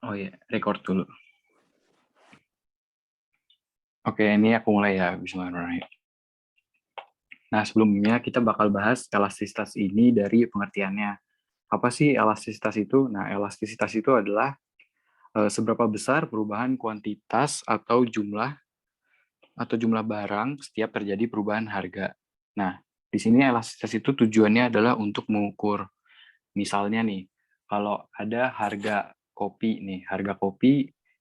Oh iya, record dulu. Oke, ini aku mulai ya. Bismillahirrahmanirrahim. Nah, sebelumnya kita bakal bahas elastisitas ini dari pengertiannya. Apa sih elastisitas itu? Nah, elastisitas itu adalah seberapa besar perubahan kuantitas atau jumlah barang setiap terjadi perubahan harga. Nah, di sini elastisitas itu tujuannya adalah untuk mengukur. Misalnya nih, kalau ada harga kopi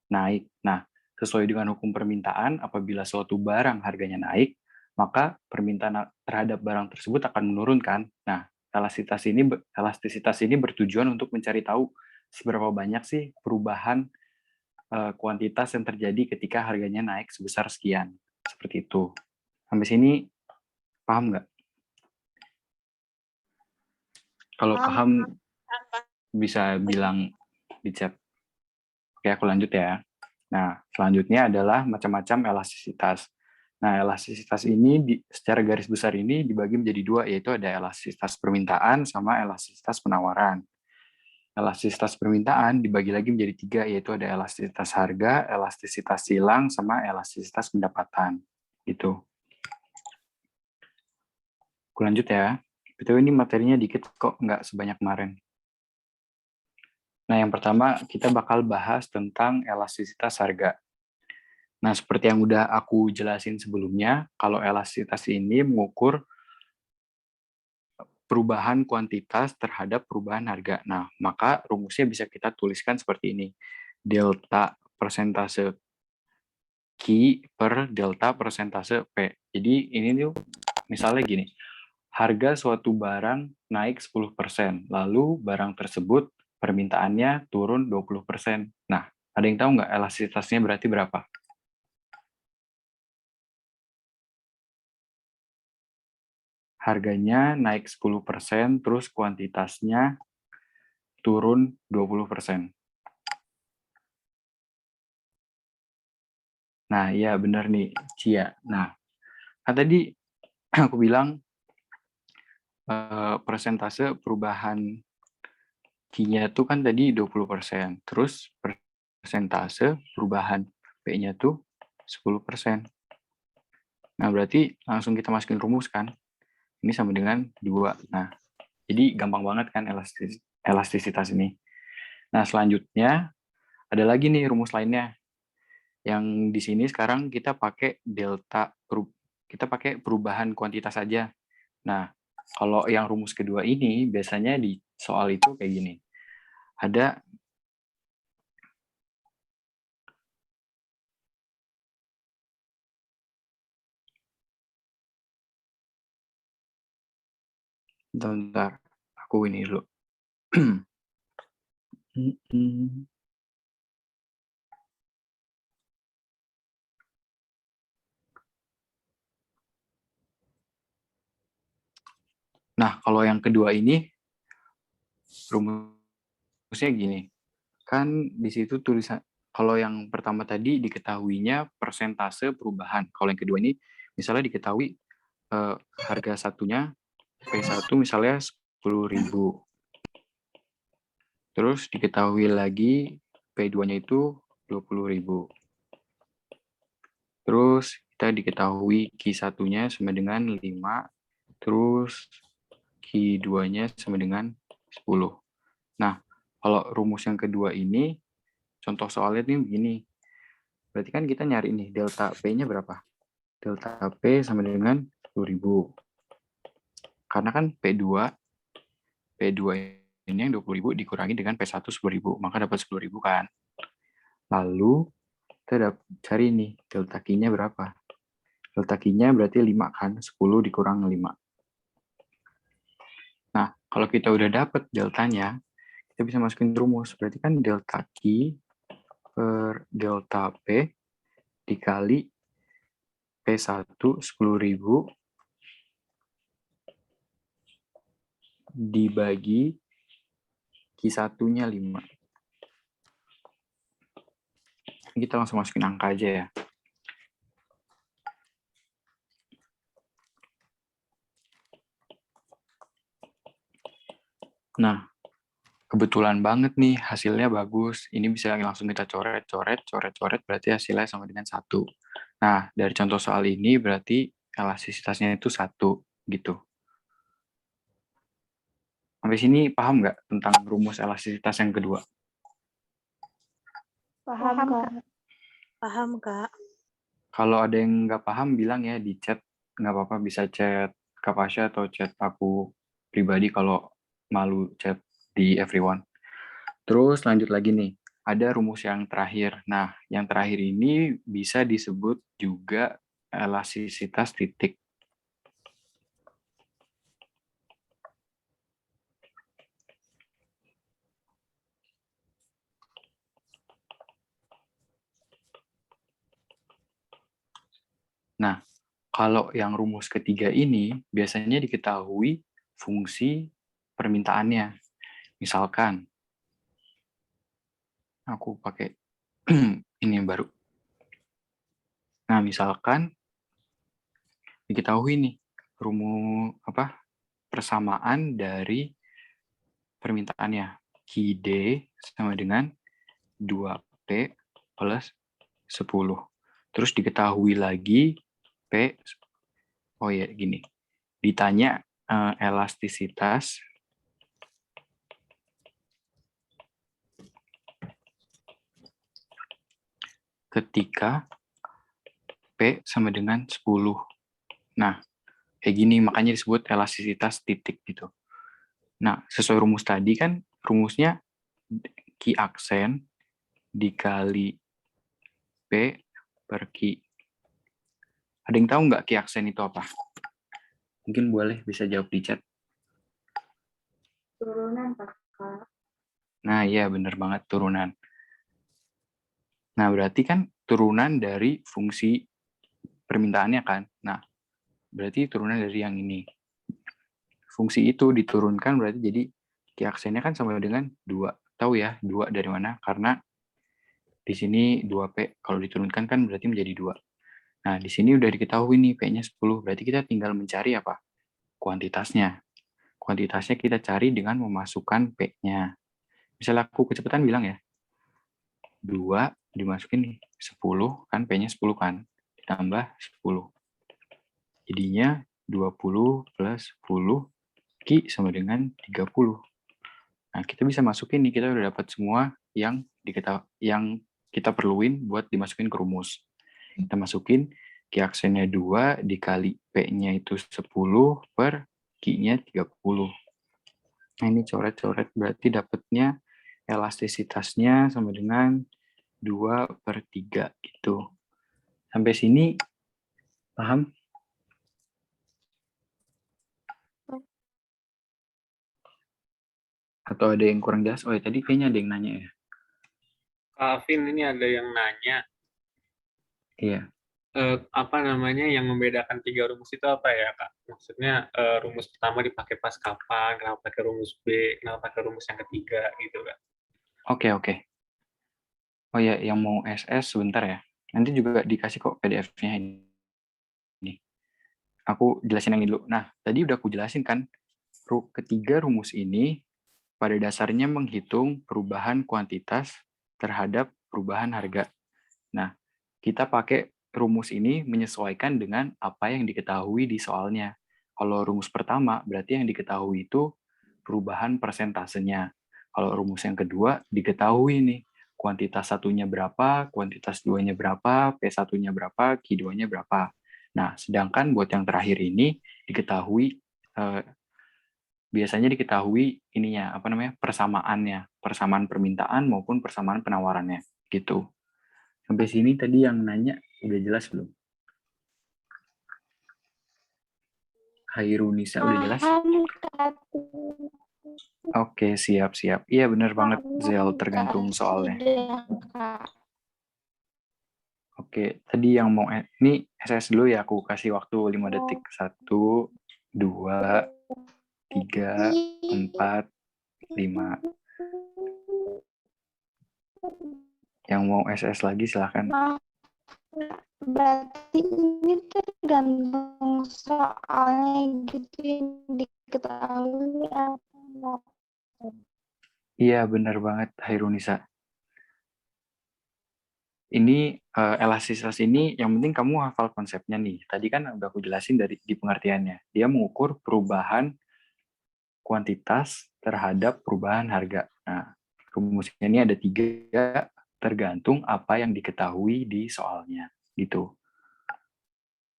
naik. Nah, sesuai dengan hukum permintaan, apabila suatu barang harganya naik, maka permintaan terhadap barang tersebut akan menurun kan. Nah, elastisitas ini bertujuan untuk mencari tahu seberapa banyak sih perubahan kuantitas yang terjadi ketika harganya naik sebesar sekian. Seperti itu. Sampai sini paham nggak? Kalau paham bisa bilang di chat. Oke, aku lanjut ya. Nah, selanjutnya adalah macam-macam elastisitas. Nah, elastisitas ini secara garis besar ini dibagi menjadi dua, yaitu ada elastisitas permintaan sama elastisitas penawaran. Elastisitas permintaan dibagi lagi menjadi tiga, yaitu ada elastisitas harga, elastisitas silang, sama elastisitas pendapatan. Gitu. Aku lanjut ya. Betul, ini materinya dikit kok, nggak sebanyak kemarin. Nah, yang pertama kita bakal bahas tentang elastisitas harga. Nah, seperti yang udah aku jelasin sebelumnya, kalau elastisitas ini mengukur perubahan kuantitas terhadap perubahan harga. Nah, maka rumusnya bisa kita tuliskan seperti ini. Delta persentase Q per delta persentase P. Jadi ini tuh misalnya gini, harga suatu barang naik 10%, lalu barang tersebut permintaannya turun 20%. Nah, ada yang tahu nggak elastisitasnya berarti berapa? Harganya naik 10%, terus kuantitasnya turun 20%. Nah, iya benar nih, Cia. Nah, kan tadi aku bilang persentase perubahan Q-nya itu kan tadi 20%. Terus persentase perubahan P-nya tuh 10%. Nah, berarti langsung kita masukin rumus kan. Ini sama dengan 2. Nah, jadi gampang banget kan elastisitas ini. Nah, selanjutnya ada lagi nih rumus lainnya. Yang di sini sekarang kita pakai kita pakai perubahan kuantitas saja. Nah, kalau yang rumus kedua ini biasanya di soal itu kayak gini. Ada bentar, aku ini dulu. Nah, kalau yang kedua ini rumusnya gini. Kan di situ tulisan, kalau yang pertama tadi diketahuinya persentase perubahan. Kalau yang kedua ini misalnya diketahui harga satunya P1 misalnya 10.000. Terus diketahui lagi P2-nya itu 20.000. Terus kita diketahui Q1-nya sama dengan 5. Terus Q2-nya sama dengan 10. Nah, kalau rumus yang kedua ini, contoh soalnya ini begini. Berarti kan kita nyari nih, delta P-nya berapa? Delta P sama dengan 10.000. Karena kan P2 ini yang 20.000 dikurangi dengan P1 10.000, maka dapat 10.000 kan. Lalu kita cari nih, delta Q-nya berapa? Delta Q-nya berarti 5 kan, 10 dikurang 5. Nah, kalau kita udah dapat deltanya, kita bisa masukin rumus. Berarti kan delta Q per delta P dikali P1 10.000 dibagi Q1-nya 5. Kita langsung masukin angka aja ya. Nah, kebetulan banget nih, hasilnya bagus. Ini bisa langsung kita coret, berarti hasilnya sama dengan 1. Nah, dari contoh soal ini berarti elastisitasnya itu 1, gitu. Sampai sini paham nggak tentang rumus elastisitas yang kedua? Paham, Kak. Paham, Kak. Kalau ada yang nggak paham, bilang ya di chat. Nggak apa-apa, bisa chat Kak Pasha atau chat aku pribadi kalau malu chat di everyone. Terus lanjut lagi nih, ada rumus yang terakhir. Nah, yang terakhir ini bisa disebut juga elastisitas titik. Nah, kalau yang rumus ketiga ini biasanya diketahui fungsi permintaannya. Misalkan, aku pakai ini yang baru. Nah, misalkan diketahui nih rumus persamaan dari permintaannya. QD sama dengan 2P plus 10. Terus diketahui lagi P, oh ya gini, ditanya elastisitas ketika P sama dengan 10. Nah, kayak gini, makanya disebut elastisitas titik gitu. Nah, sesuai rumus tadi kan, rumusnya Q aksen dikali P per Q. Ada yang tahu nggak Q aksen itu apa? Mungkin boleh bisa jawab di chat. Turunan, Kak. Nah, iya bener banget, turunan. Nah, berarti kan turunan dari fungsi permintaannya kan. Nah, berarti turunan dari yang ini. Fungsi itu diturunkan berarti jadi Q aksennya kan sama dengan 2. Tahu ya, 2 dari mana? Karena di sini 2P, kalau diturunkan kan berarti menjadi 2. Nah, di sini udah diketahui nih P-nya 10, berarti kita tinggal mencari apa? Kuantitasnya. Kuantitasnya kita cari dengan memasukkan P-nya. Misalnya aku kecepatan bilang ya, 2 dimasukin 10, kan P-nya 10 kan, ditambah 10. Jadinya 20 plus 10, Q sama dengan 30. Nah, kita bisa masukin nih, kita udah dapat semua yang kita perluin buat dimasukin ke rumus. Kita masukin Q aksennya 2 dikali P-nya itu 10 per Q-nya 30. Nah, ini coret-coret berarti dapatnya elastisitasnya sama dengan 2 per 3 gitu. Sampai sini paham? Atau ada yang kurang jelas? Oh ya, tadi kayaknya ada yang nanya ya. Alvin, ini ada yang nanya, Iya. apa namanya yang membedakan 3 rumus itu apa ya, Kak? Maksudnya rumus pertama dipakai pas kapan, kenapa pakai rumus B, kenapa pakai rumus yang ketiga gitu, Kak? Oke. Oh ya, yang mau SS sebentar ya. Nanti juga dikasih kok PDF-nya ini. Aku jelasin yang ini dulu. Nah, tadi udah aku jelasin kan, ketiga rumus ini pada dasarnya menghitung perubahan kuantitas terhadap perubahan harga. Nah, kita pakai rumus ini menyesuaikan dengan apa yang diketahui di soalnya. Kalau rumus pertama, berarti yang diketahui itu perubahan persentasenya. Kalau rumus yang kedua, diketahui nih, kuantitas satunya berapa, kuantitas duanya berapa, P1-nya berapa, Q2-nya berapa. Nah, sedangkan buat yang terakhir ini, diketahui biasanya diketahui ininya persamaannya, persamaan permintaan maupun persamaan penawarannya gitu. Sampai sini tadi yang nanya udah jelas belum? Hairunisa udah jelas? Oke, siap. Iya benar banget, Zel, tergantung soalnya. Oke, tadi yang mau ini SS dulu ya, aku kasih waktu 5 detik. 1, 2, 3, 4, 5. Yang mau SS lagi silahkan. Berarti ini tergantung soalnya gitu yang diketahui apa? Iya, benar banget, Hairunisa. Ini elastisitas ini yang penting kamu hafal konsepnya nih. Tadi kan udah aku jelasin di pengertiannya. Dia mengukur perubahan kuantitas terhadap perubahan harga. Nah, rumusnya ini ada 3, tergantung apa yang diketahui di soalnya. Gitu.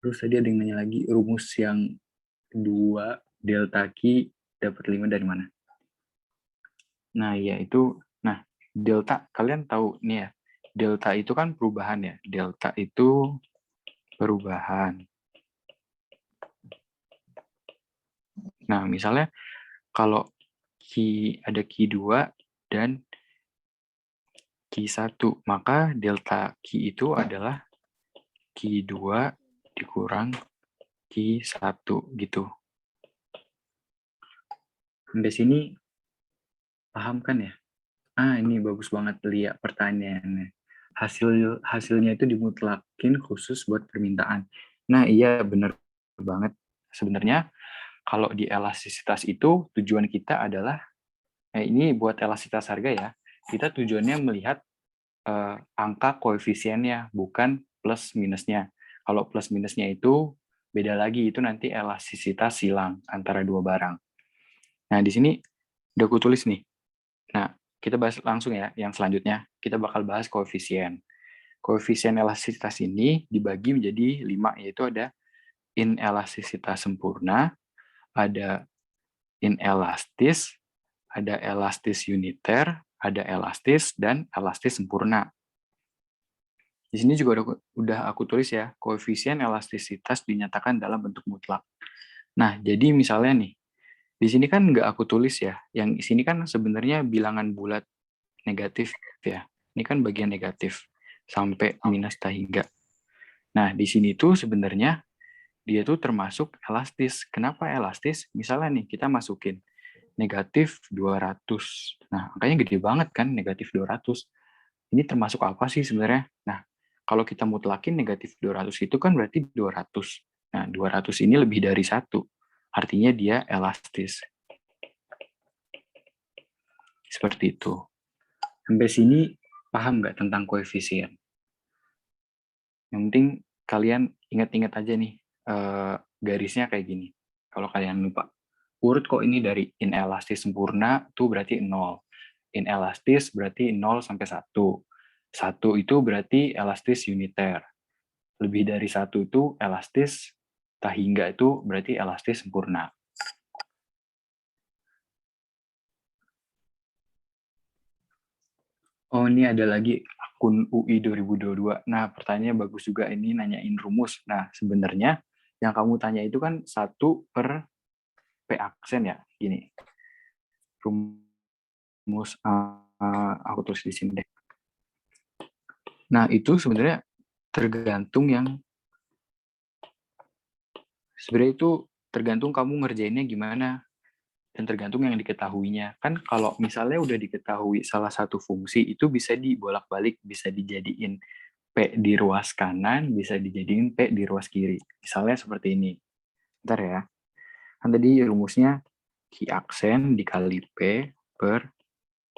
Terus tadi ada yang nanya lagi, rumus yang 2, delta Q dapat 5 dari mana? Nah, ya itu. Nah, delta, kalian tahu nih ya, delta itu kan perubahan ya. Delta itu perubahan. Nah, misalnya kalau ada Q2 dan Q1, maka delta Q itu adalah Q2 dikurang Q1 gitu. Sampai sini paham kan ya? Ini bagus banget lihat pertanyaannya. Hasilnya itu dimutlakin khusus buat permintaan. Nah, iya bener banget. Sebenarnya kalau di elastisitas itu tujuan kita adalah ini buat elastisitas harga ya. Kita tujuannya melihat angka koefisiennya, bukan plus minusnya. Kalau plus minusnya itu beda lagi, itu nanti elastisitas silang antara dua barang. Nah, di sini udah aku tulis nih. Nah, kita bahas langsung ya, yang selanjutnya. Kita bakal bahas koefisien. Koefisien elastisitas ini dibagi menjadi 5, yaitu ada inelastisitas sempurna, ada inelastis, ada elastis uniter, ada elastis, dan elastis sempurna. Di sini juga udah aku tulis ya, koefisien elastisitas dinyatakan dalam bentuk mutlak. Nah, jadi misalnya nih, di sini kan nggak aku tulis ya, yang di sini kan sebenarnya bilangan bulat negatif ya. Ini kan bagian negatif, sampai minus tak hingga. Nah, di sini tuh sebenarnya dia tuh termasuk elastis. Kenapa elastis? Misalnya nih, kita masukin negatif 200. Nah, angkanya gede banget kan, negatif 200. Ini termasuk apa sih sebenarnya? Nah, kalau kita mutlakin negatif 200 itu kan berarti 200. Nah, 200 ini lebih dari 1. Artinya dia elastis. Seperti itu. Sampai sini paham nggak tentang koefisien? Yang penting kalian ingat-ingat aja nih, garisnya kayak gini. Kalau kalian lupa. Urut kok ini dari inelastis sempurna, itu berarti 0. Inelastis berarti 0 sampai 1. 1 itu berarti elastis uniter. Lebih dari 1 itu elastis, tak hingga itu berarti elastis sempurna. Oh, ini ada lagi akun UI 2022. Nah, pertanyaannya bagus juga ini, nanyain rumus. Nah, sebenarnya yang kamu tanya itu kan 1 per P aksen ya, gini. Rumus, aku tulis di sini deh. Nah, itu sebenarnya tergantung kamu ngerjainnya gimana, dan tergantung yang diketahuinya. Kan kalau misalnya udah diketahui salah satu fungsi, itu bisa dibolak-balik, bisa dijadiin P di ruas kanan, bisa dijadiin P di ruas kiri. Misalnya seperti ini. Bentar ya. Kan tadi rumusnya Q aksen dikali P per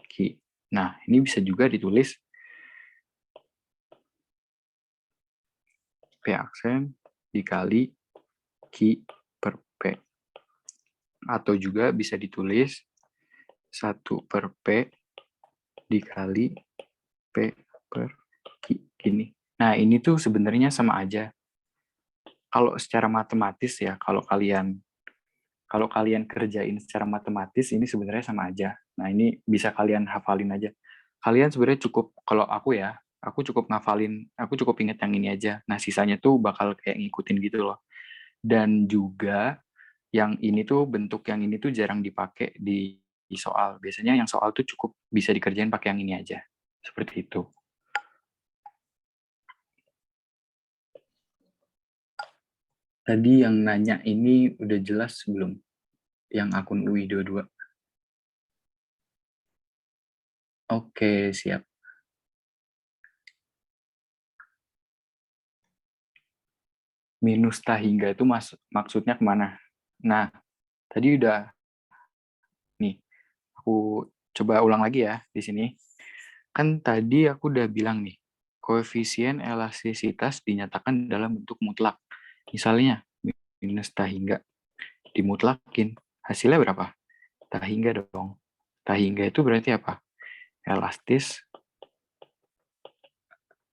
Q. Nah, ini bisa juga ditulis P aksen dikali Q per P. Atau juga bisa ditulis 1 per P dikali P per Q. Gini. Nah, ini tuh sebenarnya sama aja. Kalau secara matematis ya, kalau kalian kerjain secara matematis, ini sebenarnya sama aja. Nah, ini bisa kalian hafalin aja. Kalian sebenarnya cukup, kalau aku ya, aku cukup ngafalin, aku cukup inget yang ini aja. Nah, sisanya tuh bakal kayak ngikutin gitu loh. Dan juga yang ini tuh, bentuk yang ini tuh jarang dipakai di soal. Biasanya yang soal tuh cukup bisa dikerjain pakai yang ini aja. Seperti itu. Tadi yang nanya ini udah jelas belum? Yang akun UI22. Oke, siap. Minus tak hingga itu maksudnya kemana? Nah, tadi udah, nih, aku coba ulang lagi ya di sini. Kan tadi aku udah bilang nih, koefisien elastisitas dinyatakan dalam bentuk mutlak. Misalnya, minus tak hingga. Dimutlakin, hasilnya berapa? Tak hingga dong. Tak hingga itu berarti apa? Elastis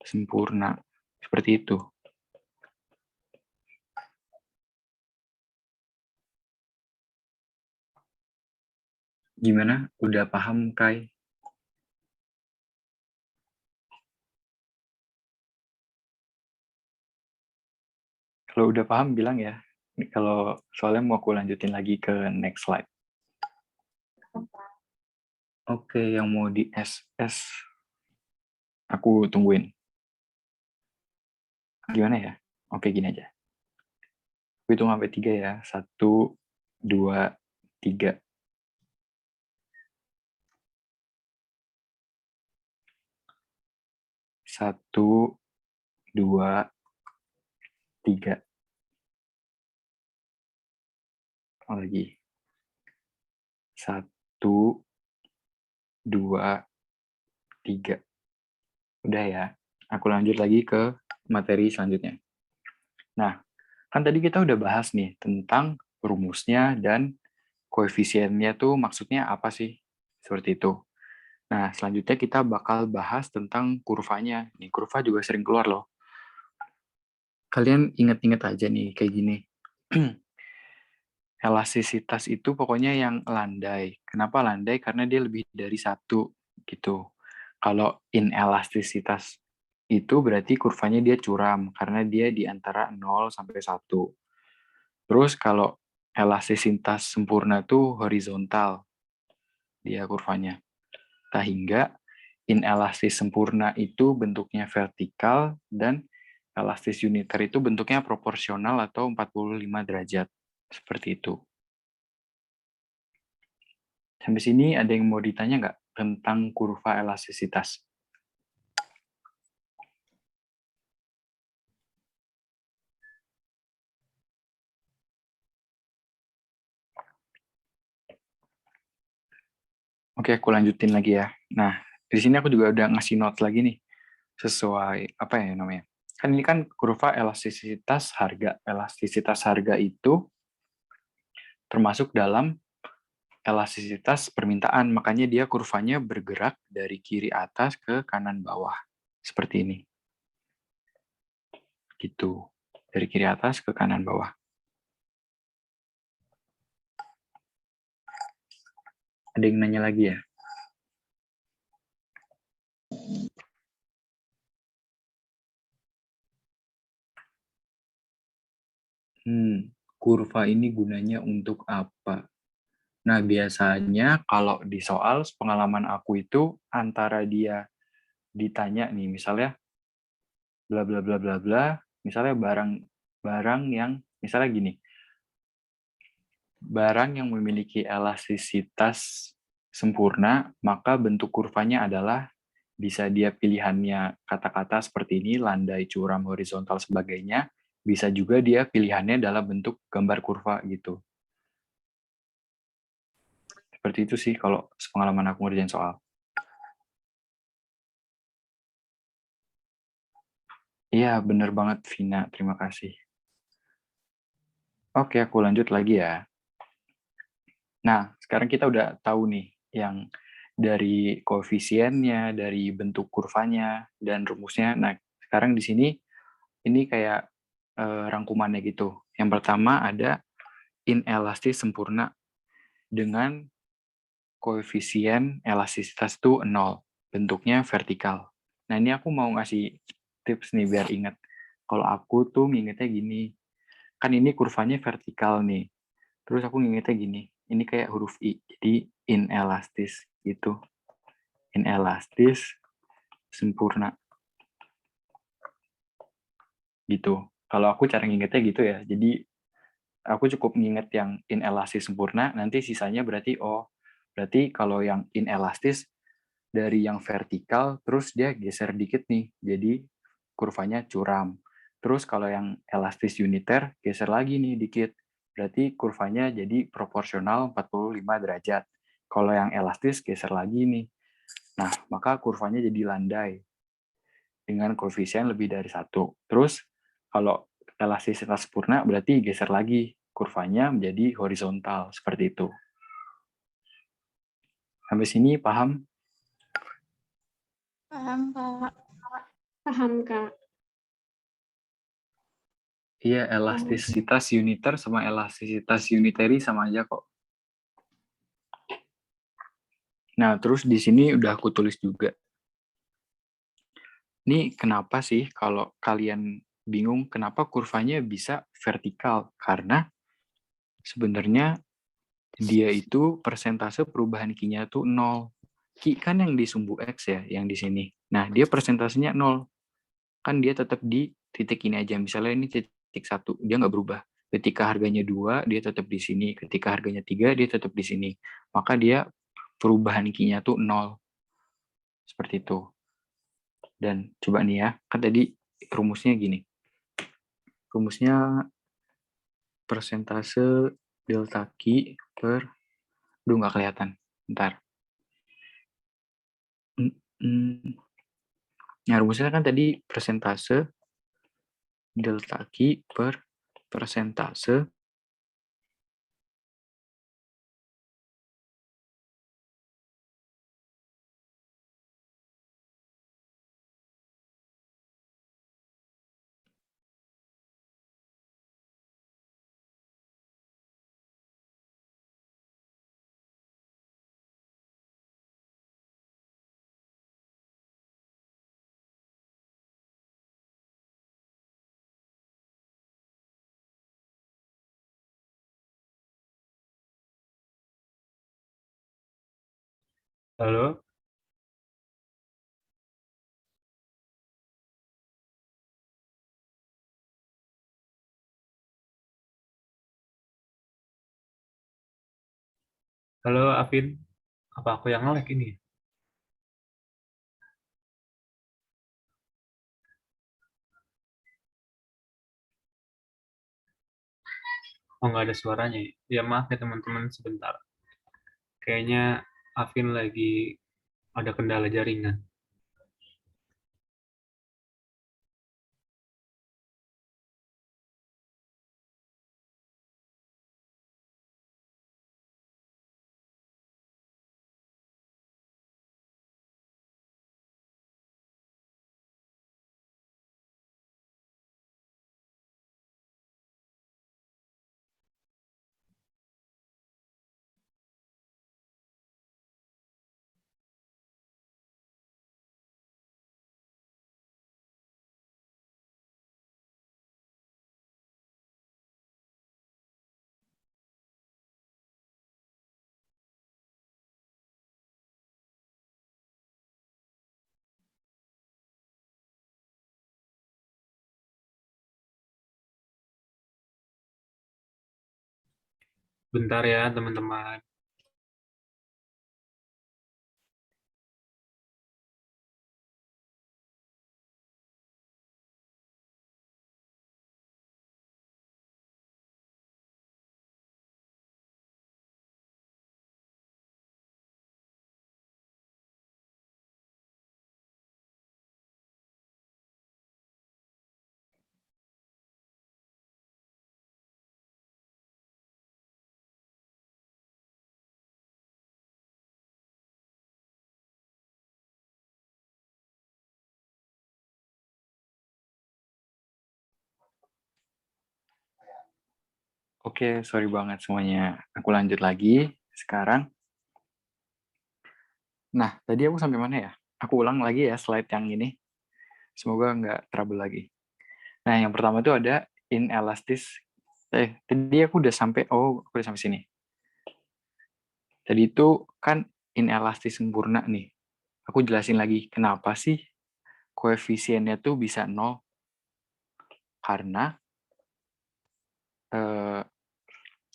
sempurna. Seperti itu. Gimana? Udah paham, Kai? Kalau udah paham, bilang ya. Kalau soalnya mau aku lanjutin lagi ke next slide. Oke, yang mau di SS, aku tungguin. Gimana ya? Oke, gini aja. Aku hitung sampai 3 ya. 1, 2, 3. Satu, dua, tiga. Lagi. 1, 2, 3. Udah ya. Aku lanjut lagi ke materi selanjutnya. Nah, kan tadi kita udah bahas nih tentang rumusnya dan koefisiennya tuh maksudnya apa sih? Seperti itu. Nah, selanjutnya kita bakal bahas tentang kurvanya. Nih, kurva juga sering keluar loh. Kalian inget-inget aja nih, kayak gini. Elastisitas itu pokoknya yang landai. Kenapa landai? Karena dia lebih dari satu, gitu. Kalau inelastisitas itu berarti kurvanya dia curam, karena dia di antara 0 sampai 1. Terus kalau elastisitas sempurna itu horizontal, dia kurvanya. Sehingga inelastis sempurna itu bentuknya vertikal dan elastis uniter itu bentuknya proporsional atau 45 derajat. Seperti itu. Sampai sini ada yang mau ditanya nggak tentang kurva elastisitas? Oke, aku lanjutin lagi ya. Nah, di sini aku juga udah ngasih notes lagi nih. Sesuai, apa ya namanya? Kan ini kan kurva elastisitas harga. Elastisitas harga itu termasuk dalam elastisitas permintaan, makanya dia kurvanya bergerak dari kiri atas ke kanan bawah. Seperti ini. Gitu. Dari kiri atas ke kanan bawah. Ada yang nanya lagi ya? Kurva ini gunanya untuk apa? Nah, biasanya kalau di soal pengalaman aku itu antara dia ditanya nih, misalnya bla bla bla bla bla, misalnya barang yang misalnya gini. Barang yang memiliki elastisitas sempurna, maka bentuk kurvanya adalah bisa dia pilihannya kata-kata seperti ini, landai, curam, horizontal, sebagainya. Bisa juga dia pilihannya dalam bentuk gambar kurva gitu. Seperti itu sih kalau pengalaman aku ngerjain soal. Iya, bener banget Vina. Terima kasih. Oke, aku lanjut lagi ya. Nah, sekarang kita udah tahu nih yang dari koefisiennya, dari bentuk kurvanya, dan rumusnya. Nah, sekarang di sini ini kayak rangkumannya gitu. Yang pertama ada inelastis sempurna dengan koefisien elastisitas itu 0. Bentuknya vertikal. Nah, ini aku mau ngasih tips nih biar ingat. Kalau aku tuh ngingetnya gini. Kan ini kurvanya vertikal nih. Terus aku ngingetnya gini. Ini kayak huruf I. Jadi inelastis gitu. Inelastis sempurna. Gitu. Kalau aku cara ngingetnya gitu ya. Jadi aku cukup nginget yang inelastis sempurna, nanti sisanya berarti, oh, berarti kalau yang inelastis dari yang vertikal, terus dia geser dikit nih, jadi kurvanya curam. Terus kalau yang elastis uniter, geser lagi nih dikit, berarti kurvanya jadi proporsional 45 derajat. Kalau yang elastis geser lagi nih. Nah, maka kurvanya jadi landai dengan koefisien lebih dari 1. Terus, kalau elastisitas sempurna berarti geser lagi kurvanya menjadi horizontal, seperti itu. Sampai sini paham? Paham, Kak. Paham, Kak. Iya, elastisitas uniter sama elastisitas unitary sama aja kok. Nah, terus di sini udah aku tulis juga. Ini kenapa sih kalau kalian bingung kenapa kurvanya bisa vertikal? Karena sebenarnya dia itu persentase perubahan Q-nya tuh 0. Q kan yang di sumbu X ya, yang di sini. Nah, dia persentasenya 0. Kan dia tetap di titik ini aja. Misalnya ini titik 1, dia nggak berubah. Ketika harganya 2, dia tetap di sini. Ketika harganya 3, dia tetap di sini. Maka dia perubahan Q-nya tuh 0. Seperti itu. Dan coba nih ya, kan tadi rumusnya gini. Rumusnya persentase delta Q per... Duh, nggak kelihatan. Bentar. Nah, rumusnya kan tadi persentase delta Q per persentase Halo? Halo, Afin? Apa aku yang nge-lag ini? Oh, nggak ada suaranya. Ya, maaf ya teman-teman, sebentar. Kayaknya Afin lagi ada kendala jaringan. Bentar ya, teman-teman. Oke, sorry banget semuanya. Aku lanjut lagi sekarang. Nah, tadi aku sampai mana ya? Aku ulang lagi ya slide yang ini. Semoga nggak trouble lagi. Nah, yang pertama itu ada inelastis. Tadi aku udah sampai, aku udah sampai sini. Tadi itu kan inelastis sempurna nih. Aku jelasin lagi, kenapa sih koefisiennya tuh bisa 0? Karena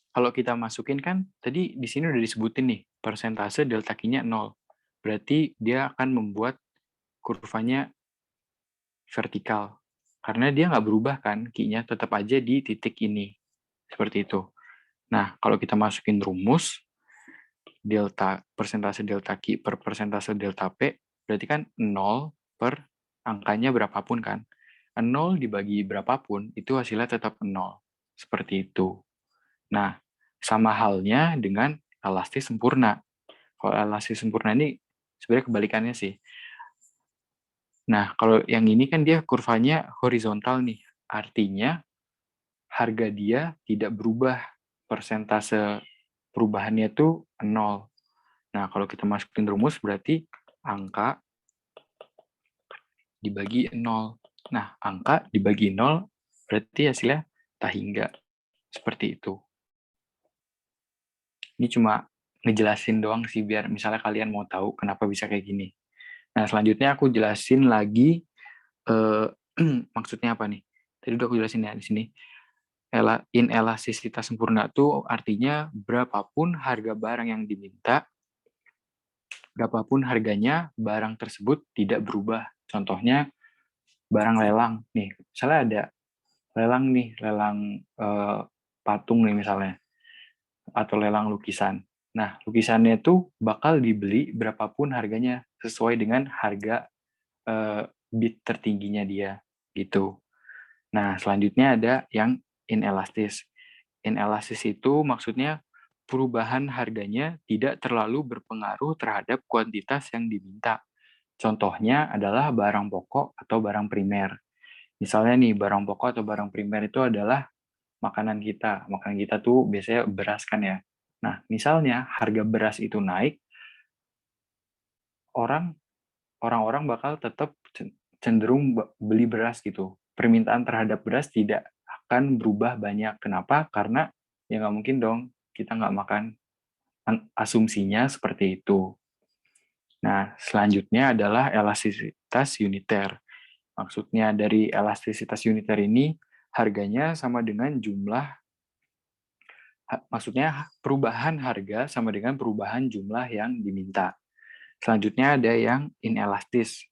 kalau kita masukin kan, tadi di sini udah disebutin nih, persentase delta Q-nya 0. Berarti dia akan membuat kurvanya vertikal. Karena dia nggak berubah kan, Q-nya tetap aja di titik ini. Seperti itu. Nah, kalau kita masukin rumus, persentase delta Q per persentase delta P, berarti kan 0 per angkanya berapapun kan. 0 dibagi berapapun, itu hasilnya tetap 0. Seperti itu. Nah, sama halnya dengan elastis sempurna. Kalau elastis sempurna ini sebenarnya kebalikannya sih. Nah, kalau yang ini kan dia kurvanya horizontal nih. Artinya harga dia tidak berubah. Persentase perubahannya itu 0. Nah, kalau kita masukin rumus berarti angka dibagi 0. Nah, angka dibagi 0 berarti hasilnya tak hingga. Seperti itu. Ini cuma ngejelasin doang sih biar misalnya kalian mau tahu kenapa bisa kayak gini. Nah, selanjutnya aku jelasin lagi maksudnya apa nih? Tadi udah aku jelasin ya di sini. Inelastisitas sempurna itu artinya berapapun harga barang yang diminta, berapapun harganya, barang tersebut tidak berubah. Contohnya barang lelang nih. Misalnya ada lelang nih, lelang patung nih misalnya, atau lelang lukisan. Nah, lukisannya itu bakal dibeli berapapun harganya sesuai dengan harga bid tertingginya dia gitu. Nah, selanjutnya ada yang inelastis. Inelastis itu maksudnya perubahan harganya tidak terlalu berpengaruh terhadap kuantitas yang diminta. Contohnya adalah barang pokok atau barang primer. Misalnya nih, barang pokok atau barang primer itu adalah makanan kita. Makanan kita tuh biasanya beras kan ya. Nah, misalnya harga beras itu naik, orang-orang bakal tetap cenderung beli beras gitu. Permintaan terhadap beras tidak akan berubah banyak. Kenapa? Karena ya nggak mungkin dong kita nggak makan. Asumsinya seperti itu. Nah, selanjutnya adalah elastisitas uniter. Maksudnya dari elastisitas uniter ini, harganya sama dengan maksudnya perubahan harga sama dengan perubahan jumlah yang diminta. Selanjutnya ada yang inelastis.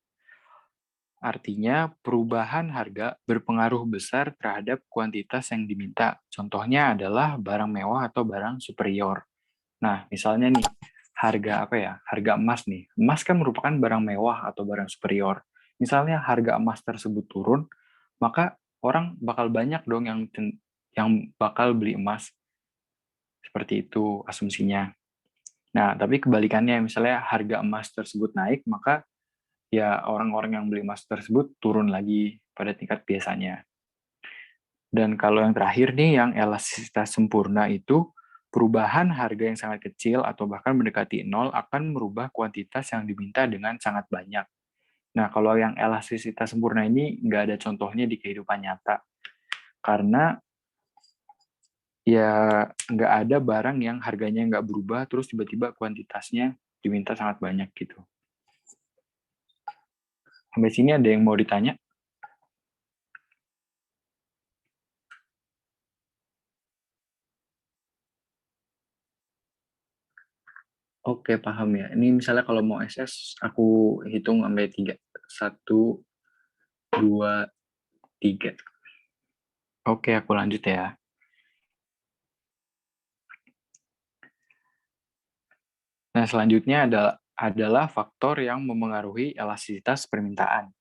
Artinya perubahan harga berpengaruh besar terhadap kuantitas yang diminta. Contohnya adalah barang mewah atau barang superior. Nah, misalnya nih, harga apa ya? Harga emas nih. Emas kan merupakan barang mewah atau barang superior. Misalnya harga emas tersebut turun, maka orang bakal banyak dong yang bakal beli emas. Seperti itu asumsinya. Nah, tapi kebalikannya, misalnya harga emas tersebut naik, maka ya orang-orang yang beli emas tersebut turun lagi pada tingkat biasanya. Dan kalau yang terakhir nih, yang elastisitas sempurna itu, perubahan harga yang sangat kecil atau bahkan mendekati nol akan merubah kuantitas yang diminta dengan sangat banyak. Nah, kalau yang elastisitas sempurna ini nggak ada contohnya di kehidupan nyata. Karena ya nggak ada barang yang harganya nggak berubah, terus tiba-tiba kuantitasnya diminta sangat banyak gitu. Sampai sini ada yang mau ditanya? Oke, paham ya. Ini misalnya kalau mau SS, aku hitung sampai 3. 1, 2, 3. Oke, aku lanjut ya. Nah, selanjutnya adalah faktor yang memengaruhi elastisitas permintaan.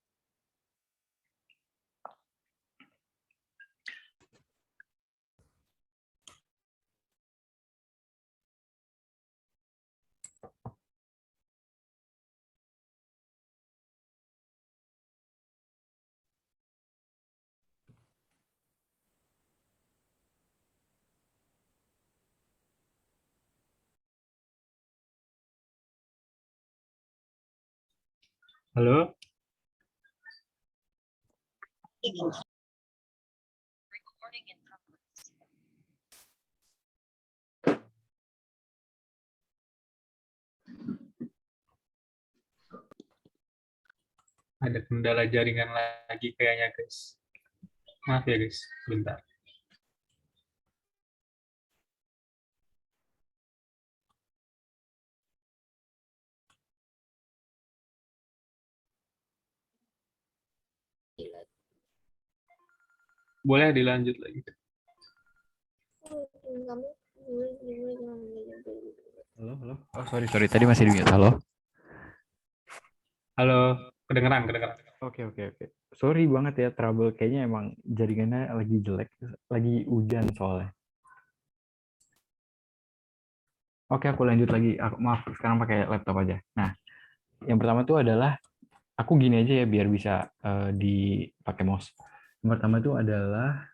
Halo? Ada kendala jaringan lagi kayaknya, guys. Maaf ya, guys. Bentar. Boleh dilanjut lagi. Halo, halo. Oh, sorry. Tadi masih di mute. Halo. Halo, kedengeran. Oke. Sorry banget ya, trouble. Kayaknya emang jaringannya lagi jelek. Lagi hujan soalnya. Oke, aku lanjut lagi. Maaf, sekarang pakai laptop aja. Nah, yang pertama tuh adalah, aku gini aja ya, biar bisa dipakai mouse. Yang pertama itu adalah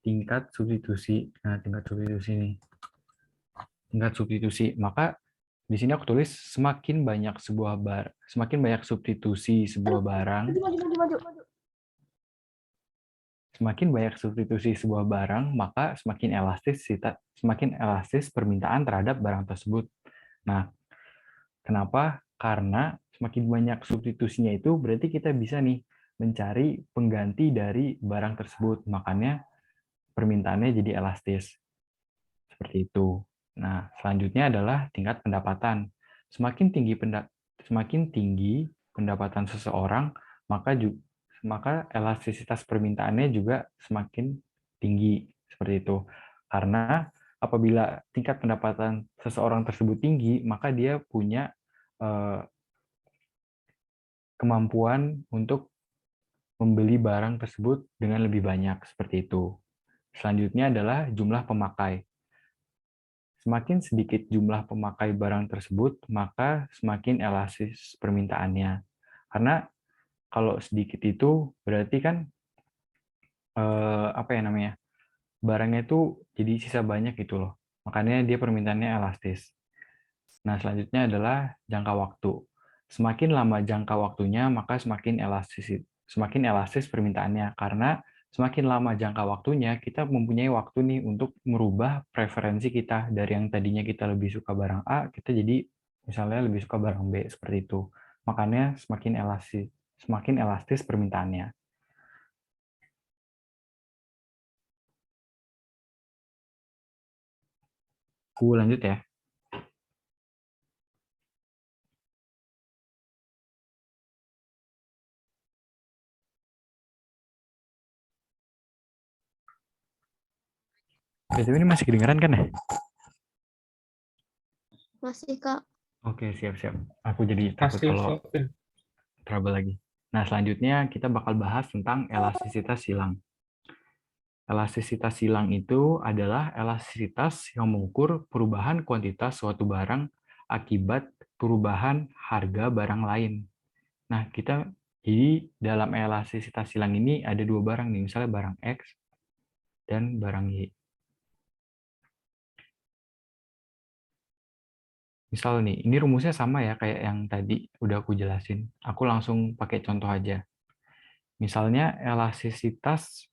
tingkat substitusi. Nah, tingkat substitusi ini. Tingkat substitusi. Maka di sini aku tulis semakin banyak substitusi sebuah barang, maka semakin elastis permintaan terhadap barang tersebut. Nah, kenapa? Karena semakin banyak substitusinya itu berarti kita bisa nih mencari pengganti dari barang tersebut. Makanya permintaannya jadi elastis. Seperti itu. Nah, selanjutnya adalah tingkat pendapatan. Semakin tinggi pendapatan seseorang, maka elastisitas permintaannya juga semakin tinggi. Seperti itu. Karena apabila tingkat pendapatan seseorang tersebut tinggi, maka dia punya kemampuan untuk membeli barang tersebut dengan lebih banyak. Seperti itu. Selanjutnya adalah jumlah pemakai. Semakin sedikit jumlah pemakai barang tersebut, maka semakin elastis permintaannya. Karena kalau sedikit itu berarti kan apa ya namanya? Barangnya itu jadi sisa banyak gitu loh. Makanya dia permintaannya elastis. Nah, selanjutnya adalah jangka waktu. Semakin lama jangka waktunya, maka semakin elastis permintaannya. Karena semakin lama jangka waktunya, kita mempunyai waktu nih untuk merubah preferensi kita. Dari yang tadinya kita lebih suka barang A, kita jadi misalnya lebih suka barang B, seperti itu. Makanya semakin elastis permintaannya. Aku lanjut ya. BTW ini masih kedengeran kan ya? Masih, Kak. Oke, siap-siap. Aku jadi takut kalau trouble lagi. Nah, selanjutnya kita bakal bahas tentang elastisitas silang. Elastisitas silang itu adalah elastisitas yang mengukur perubahan kuantitas suatu barang akibat perubahan harga barang lain. Nah, jadi dalam elastisitas silang ini ada dua barang nih, misalnya barang X dan barang Y. Misal nih, ini rumusnya sama ya kayak yang tadi udah aku jelasin. Aku langsung pakai contoh aja. Misalnya elastisitas,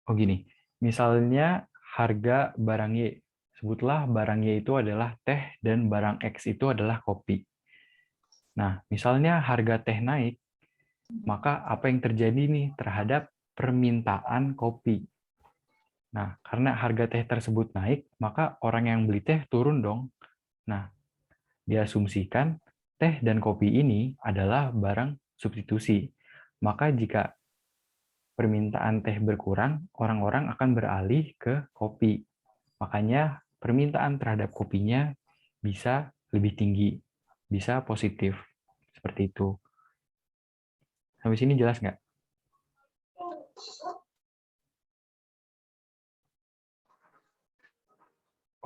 gini, misalnya harga barang Y. Sebutlah barang Y itu adalah teh dan barang X itu adalah kopi. Nah, misalnya harga teh naik, maka apa yang terjadi nih terhadap permintaan kopi? Nah, karena harga teh tersebut naik, maka orang yang beli teh turun dong. Nah, diasumsikan teh dan kopi ini adalah barang substitusi. Maka jika permintaan teh berkurang, orang-orang akan beralih ke kopi. Makanya permintaan terhadap kopinya bisa lebih tinggi, bisa positif. Seperti itu. Sampai sini jelas nggak?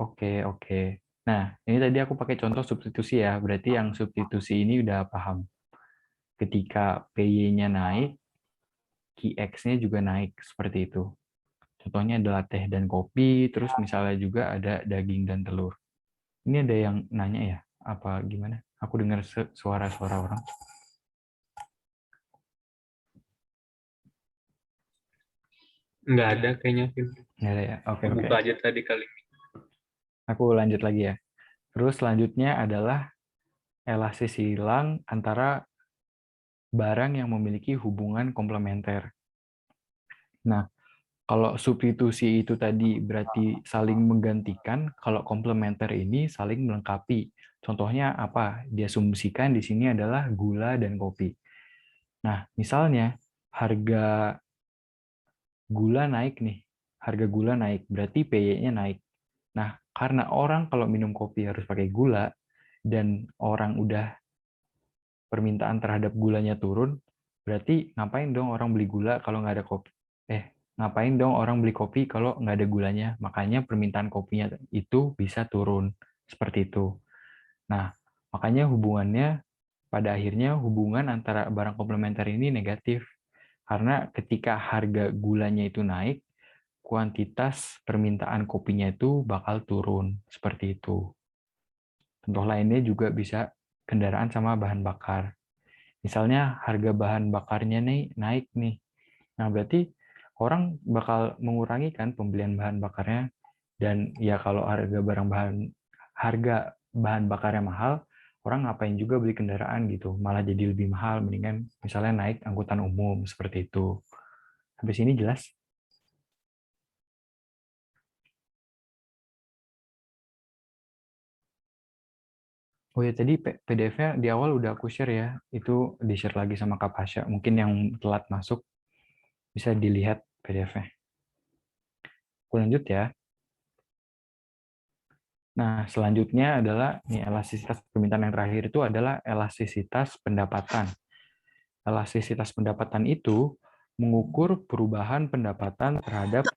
Oke. Nah, ini tadi aku pakai contoh substitusi ya. Berarti yang substitusi ini udah paham. Ketika PY-nya naik, QX-nya juga naik. Seperti itu. Contohnya adalah teh dan kopi, terus misalnya juga ada daging dan telur. Ini ada yang nanya ya? Apa gimana? Aku dengar suara-suara orang. Nggak ada kayaknya. Nggak ada ya? Oke. Buka aja tadi kali. Aku lanjut lagi ya. Terus selanjutnya adalah elastis silang antara barang yang memiliki hubungan komplementer. Nah, kalau substitusi itu tadi berarti saling menggantikan, kalau komplementer ini saling melengkapi. Contohnya apa? Diasumsikan di sini adalah gula dan kopi. Nah, misalnya harga gula naik nih. Harga gula naik, berarti PY-nya naik. Nah, Karena orang kalau minum kopi harus pakai gula, dan orang udah permintaan terhadap gulanya turun, berarti ngapain dong orang beli gula kalau nggak ada kopi? Ngapain dong orang beli kopi kalau nggak ada gulanya? Makanya permintaan kopinya itu bisa turun. Seperti itu. Nah, makanya hubungannya, pada akhirnya hubungan antara barang komplementer ini negatif. Karena ketika harga gulanya itu naik, kuantitas permintaan kopinya itu bakal turun. Seperti itu. Contoh lainnya juga bisa kendaraan sama bahan bakar. Misalnya harga bahan bakarnya nih naik nih. Nah, berarti orang bakal mengurangi kan pembelian bahan bakarnya, dan ya kalau harga bahan bakarnya mahal, orang ngapain juga beli kendaraan gitu, malah jadi lebih mahal, mendingan misalnya naik angkutan umum seperti itu. Sampai sini jelas? Oh ya, tadi PDF-nya di awal udah aku share ya, itu di-share lagi sama Kak Pasha. Mungkin yang telat masuk bisa dilihat PDF-nya. Aku lanjut ya. Nah, selanjutnya adalah elastisitas permintaan yang terakhir itu adalah elastisitas pendapatan. Elastisitas pendapatan itu mengukur perubahan pendapatan terhadap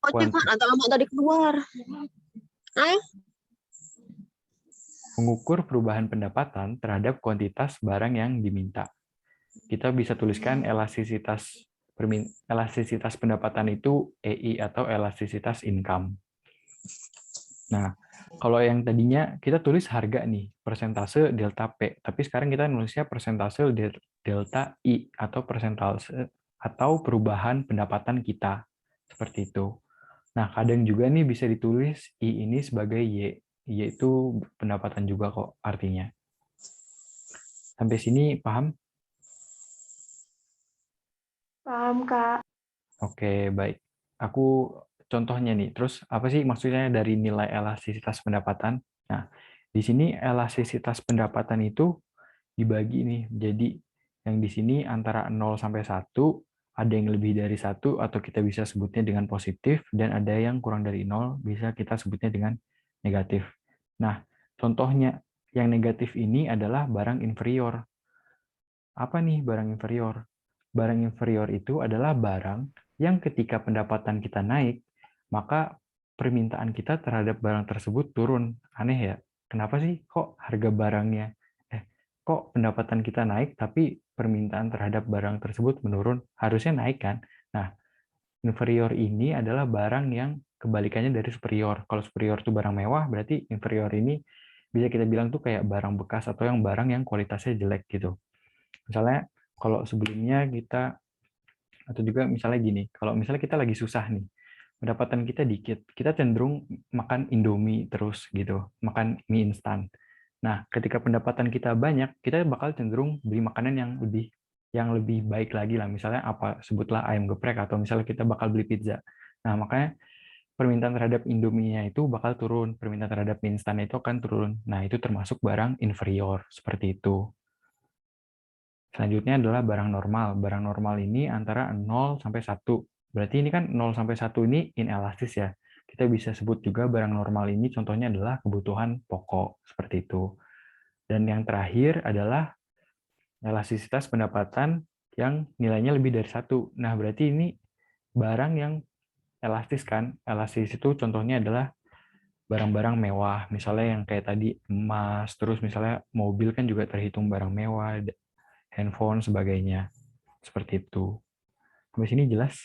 mengukur perubahan pendapatan terhadap kuantitas barang yang diminta. Kita bisa tuliskan elastisitas pendapatan itu EI atau elastisitas income. Nah, kalau yang tadinya kita tulis harga nih, persentase delta P, tapi sekarang kita nulisnya persentase delta I atau persentase atau perubahan pendapatan kita. Seperti itu. Nah, kadang juga nih bisa ditulis I ini sebagai Y, yaitu pendapatan juga kok artinya. Sampai sini paham? Paham, Kak. Oke, baik. Aku contohnya nih. Terus apa sih maksudnya dari nilai elastisitas pendapatan? Nah, di sini elastisitas pendapatan itu dibagi nih. Jadi yang di sini antara 0 sampai 1, ada yang lebih dari 1 atau kita bisa sebutnya dengan positif, dan ada yang kurang dari 0 bisa kita sebutnya dengan negatif. Nah, contohnya yang negatif ini adalah barang inferior. Apa nih barang inferior? Barang inferior itu adalah barang yang ketika pendapatan kita naik, maka permintaan kita terhadap barang tersebut turun. Aneh ya? Kenapa sih kok harga barangnya, kok pendapatan kita naik, tapi permintaan terhadap barang tersebut menurun? Harusnya naik kan? Nah, inferior ini adalah barang yang kebalikannya dari superior. Kalau superior itu barang mewah, berarti inferior ini bisa kita bilang tuh kayak barang bekas atau yang barang yang kualitasnya jelek gitu. Misalnya kalau sebelumnya kita, atau juga misalnya gini, kalau misalnya kita lagi susah nih, pendapatan kita dikit, kita cenderung makan Indomie terus gitu, makan mie instan. Nah, ketika pendapatan kita banyak, kita bakal cenderung beli makanan yang lebih baik lagi lah. Misalnya apa, sebutlah ayam geprek, atau misalnya kita bakal beli pizza. Nah, makanya permintaan terhadap Indomie-nya itu bakal turun, permintaan terhadap mie instan itu akan turun. Nah, itu termasuk barang inferior, seperti itu. Selanjutnya adalah barang normal. Barang normal ini antara 0 sampai 1. Berarti ini kan 0 sampai 1 ini inelastis ya. Kita bisa sebut juga barang normal ini contohnya adalah kebutuhan pokok, seperti itu. Dan yang terakhir adalah elastisitas pendapatan yang nilainya lebih dari 1. Nah, berarti ini barang yang elastis kan. Elastis itu contohnya adalah barang-barang mewah. Misalnya yang kayak tadi emas, terus misalnya mobil kan juga terhitung barang mewah, handphone, sebagainya. Seperti itu. Sampai sini jelas?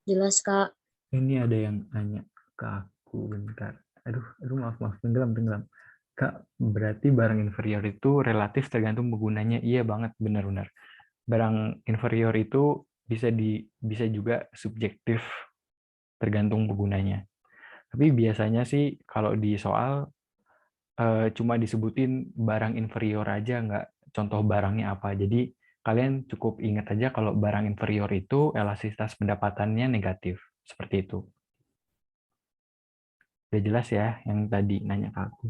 Jelas, Kak. Ini ada yang nanya ke aku bentar. Aduh, maaf, tenggelam. Kak, berarti barang inferior itu relatif tergantung penggunanya. Iya banget, benar-benar. Barang inferior itu bisa juga subjektif tergantung penggunanya. Tapi biasanya sih kalau di soal cuma disebutin barang inferior aja, nggak contoh barangnya apa. Jadi kalian cukup ingat aja kalau barang inferior itu elastisitas pendapatannya negatif. Seperti itu. Udah jelas ya yang tadi nanya ke aku.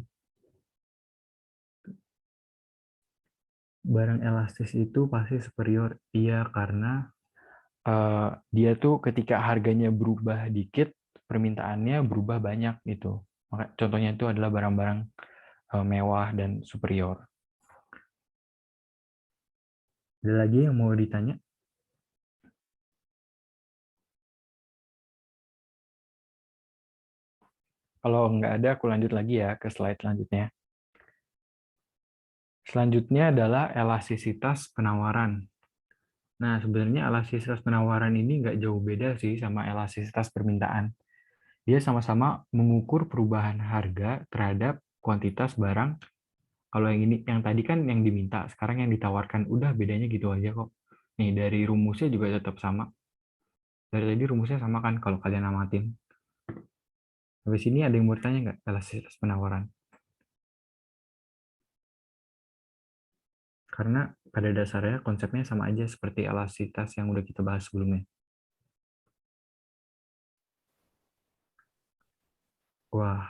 Barang elastis itu pasti superior. Iya, karena dia tuh ketika harganya berubah dikit, permintaannya berubah banyak gitu. Contohnya itu adalah barang-barang mewah dan superior. Ada lagi yang mau ditanya? Kalau nggak ada, aku lanjut lagi ya ke slide selanjutnya. Selanjutnya adalah elastisitas penawaran. Nah, sebenarnya elastisitas penawaran ini nggak jauh beda sih sama elastisitas permintaan. Dia sama-sama mengukur perubahan harga terhadap kuantitas barang. Kalau yang ini, yang tadi kan yang diminta, sekarang yang ditawarkan. Udah bedanya gitu aja kok. Nih, dari rumusnya juga tetap sama. Dari tadi rumusnya sama kan kalau kalian amatin. Habis ini ada yang mau tanya nggak elastisitas penawaran? Karena pada dasarnya konsepnya sama aja seperti elastisitas yang udah kita bahas sebelumnya. Wah,